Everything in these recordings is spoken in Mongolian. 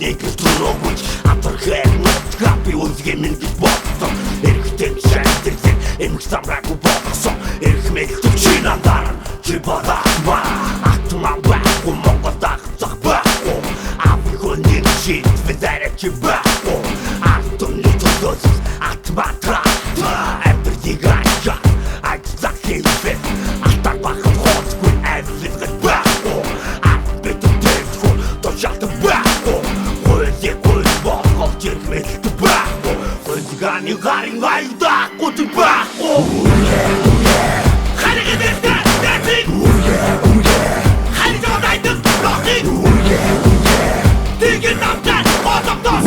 нэгэл түрүүгүйч Атархэр нутгаа би үзгэн минь гэж бодсон Эрэгтэй шалдэрсэн эмх самраагүй болгосон Эрх мэлтэг чи нандаар чи бадаахма Атман байхгүй Монгол дагцах байхгүй Авихуний шийдвэн зарай чи байхгүй Артумны төлөөс атма тракта Амтрдыг ачаа ажлах хэлбэт Алтар бахан хоцгүй авилгал байхгүй Арт битэн тэлхүү тошаалтан байхгүй Хөлийг хөл болгол жирх мэлтэг байхгүй Хөлганы гарын айлдаахгүй ти байхгүй Хариг эдэртэ дэтиг Хариг жодайдын лохиг Тэгэн намтай отомтос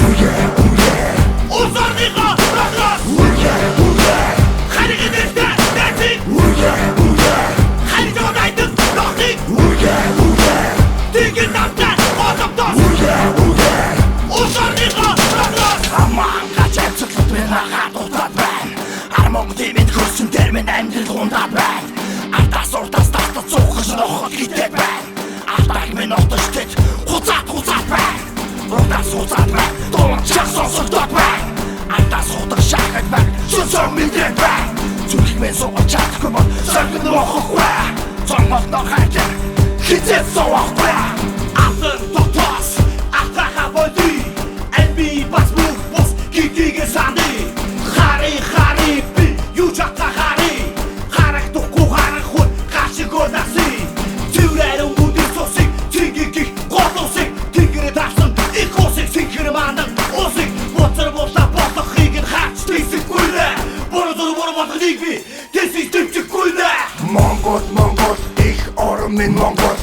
Узорныға рахрас Хариг эдэртэ дэтиг Хариг жодайдын лохиг Тэгэн намтай отомтос Узорныға рахрас Аман гачайцлууд мен агаад утаад байна Армонгдын минь хөрсөндөр минь амьдрал ундаад байна Ардаас урдаас тастад цуухаж нохот гитээд байна Алтайг минь отож тэд хуцаад байна Урдаас хуцаад байна Дуулан чаг сонсогдоод байна Ардаас худаг шахад байна Шүнсөө мэдрээд байна Зүрхийг минь суугаж чадахгүй бол соргон мохохгүй Цомолтоо хайжар хизээд суухгүй Алтан тотос Алтайха боди Элби бас бус гитигээ саны Хари би юу чатта хари Харах тухгүй харах худ гашигөө наси Тюрэрэн бүдий сосик Тигиг голосик Тигрэ тасан их осик Синхэр мандан осик Боцор болта болохыг нь хаач тийсэхгүй нэ Борозор боромодыг би тэсийг тэмчихгүй нэ Монгол их орон минь Монгол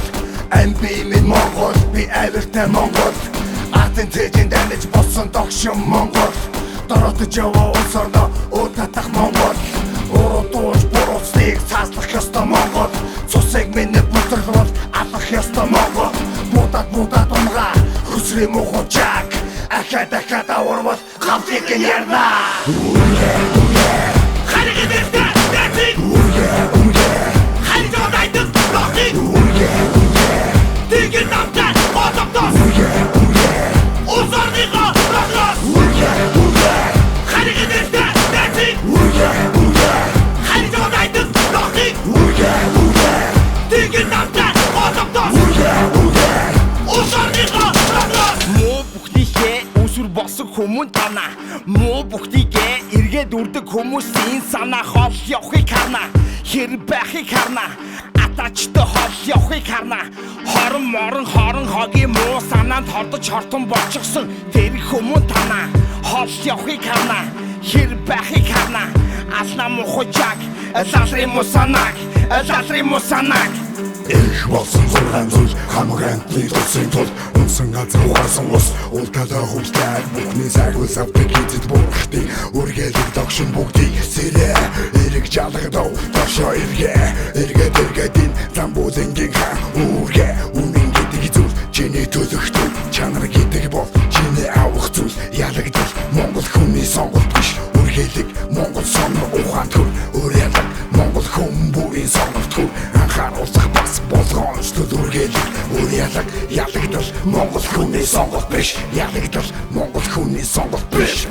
Амби минь Монгол би авиртай Монгол Атын тэжин дамиж болсон догшин Монгол Доротож яваа улс орноо уутатах Монгол Уруудууж буруутсныг цааслах ёстой Монгол Цусыг минь бүтэрлбол алах ёстой Монгол Будаад унгаа хүсрээ мухучааг Ахад аварвал гавлыг нь ярнаа Хариг эдэртэ дэтиг Хариг жодайдын лохиг Тэгэн намтай отомтос Узорныға рахрас Хариг эдэртэ дэтиг Хариг жодайдын лохиг Тэгэн намтай отомтос Узорныға рахрас Муу бүхнийхээ үүсвэр болсон хүмүүн танаа Муу бүхнийгээ эргээд үрдэг хүмүүсийн санаа хол явахыг харна Хэрэг байхыг харна Атаачтай хол явахыг харна Хорон хогийн муу санаанд хордож хортон болчихсон Тэр хүмүүн танаа хол явахыг харна Хэрэг байхыг харна Ална мухучааг лалрын муу санааг Их болсон зургаан зүйл хамгаалтны тусын тул Унсан газар ухаарсан ус Улталаа хөвстэй бүхний сайгуул савдаг хизэд буурхтыг Үргэлэг догшин бүгдийг сэрэ Эрэг жалгадав дошоо эргээд энэ замбуулынгийн хаан Үргэ үнэн гэдэг зүйл чиний төлөхтөв Чанар гэдэг бол чиний авах зүйл Ялагдал Монгол хүний сонголт биш Үргэлэг Монгол сонор ухаан төр Үргэлэг Монгол хүн бүрийн сонголт төр Анхааруулах бас болгоомжтол үргэлэг Ялагдал Монгол хүний сонголт биш Ялагдал Монгол хүний сонголт биш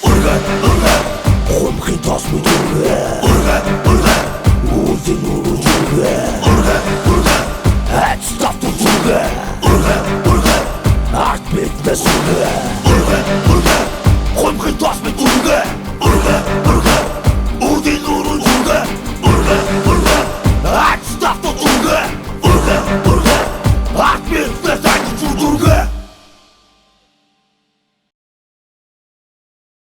Үргэлэг Хумхын тос мэд үргэлэг Үзэн үргэлэг Ацтафтын үргэлэг Арт битнес үргэлэг Хумхын тос мэд үргэлэг